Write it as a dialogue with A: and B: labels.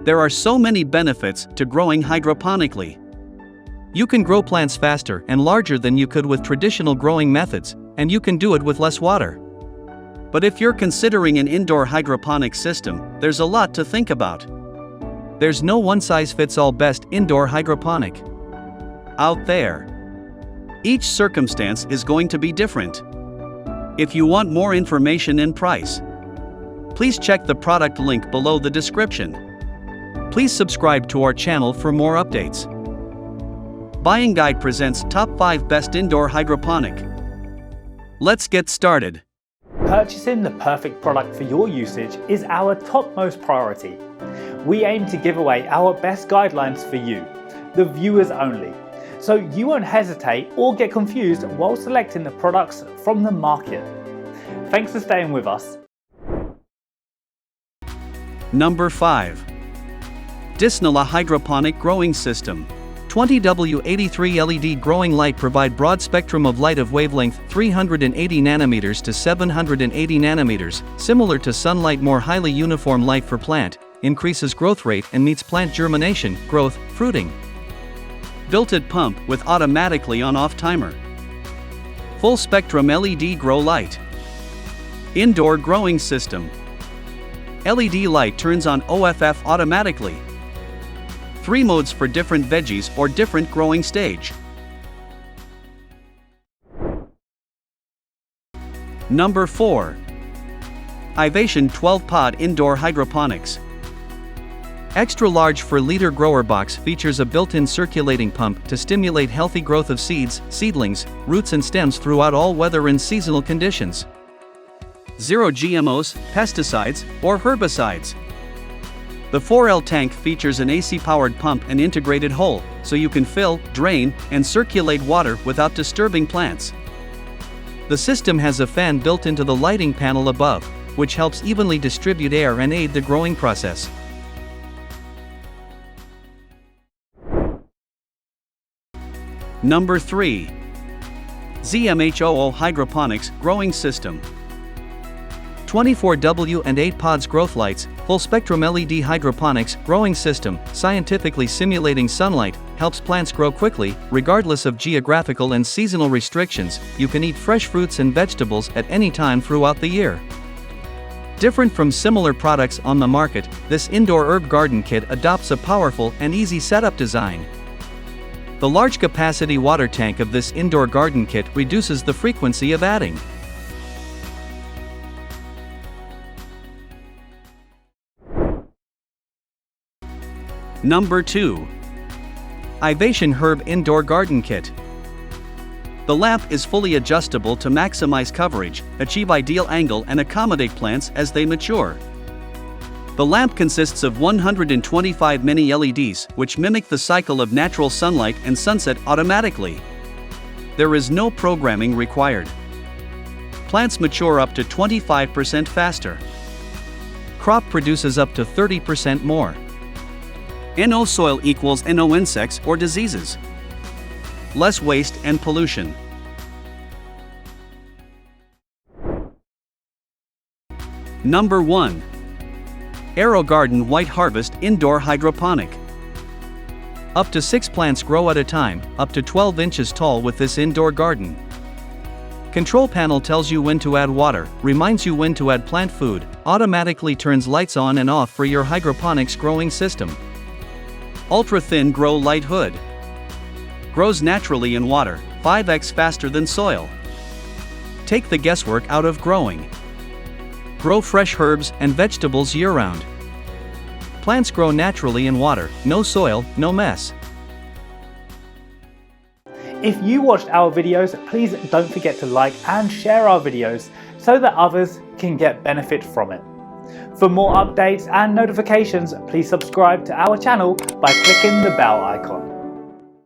A: There are so many benefits to growing hydroponically. You can grow plants faster and larger than you could with traditional growing methods, and you can do it with less water. But if you're considering an indoor hydroponic system, there's a lot to think about. There's no one-size-fits-all best indoor hydroponic out there. Each circumstance is going to be different. If you want more information and price, please check the product link below the description. Please subscribe to our channel for more updates. Buying Guide presents Top 5 Best Indoor Hydroponic. Let's get started.
B: Purchasing the perfect product for your usage is our topmost priority. We aim to give away our best guidelines for you, the viewers only, so you won't hesitate or get confused while selecting the products from the market. Thanks for staying with us.
A: Number 5. Disnala Hydroponic Growing System. 20W83 LED growing light provide broad spectrum of light of wavelength 380 nanometers to 780 nanometers, similar to sunlight, more highly uniform light for plant, increases growth rate and meets plant germination, growth, fruiting. Built-in pump with automatically on-off timer. Full spectrum LED grow light. Indoor growing system. LED light turns on OFF automatically. 3 modes for different veggies or different growing stage. Number 4. Ivation 12-Pod Indoor Hydroponics. Extra large 4-liter grower box features a built-in circulating pump to stimulate healthy growth of seeds, seedlings, roots and stems throughout all weather and seasonal conditions. Zero GMOs, pesticides, or herbicides. The 4L tank features an AC-powered pump and integrated hole, so you can fill, drain, and circulate water without disturbing plants. The system has a fan built into the lighting panel above, which helps evenly distribute air and aid the growing process. Number 3. ZMHOO Hydroponics Growing System. 24W and 8 pods growth lights, full spectrum LED hydroponics growing system, scientifically simulating sunlight, helps plants grow quickly, regardless of geographical and seasonal restrictions. You can eat fresh fruits and vegetables at any time throughout the year. Different from similar products on the market, this indoor herb garden kit adopts a powerful and easy setup design. The large capacity water tank of this indoor garden kit reduces the frequency of adding. Number 2. Ivation Herb Indoor Garden Kit. The lamp is fully adjustable to maximize coverage, achieve ideal angle and accommodate plants as they mature. The lamp consists of 125 mini LEDs, which mimic the cycle of natural sunlight and sunset automatically. There is no programming required. Plants mature up to 25% faster. Crop produces up to 30% more. No soil equals no insects or diseases. Less waste and pollution. Number 1. AeroGarden White Harvest Indoor Hydroponic. Up to 6 plants grow at a time, up to 12 inches tall with this indoor garden. Control panel tells you when to add water, reminds you when to add plant food, automatically turns lights on and off for your hydroponics growing system. Ultra-thin grow light hood. Grows naturally in water, 5x faster than soil. Take the guesswork out of growing. Grow fresh herbs and vegetables year-round. Plants grow naturally in water, no soil, no mess.
B: If you watched our videos, please don't forget to like and share our videos so that others can get benefit from it. For more updates and notifications, please subscribe to our channel by clicking the bell icon.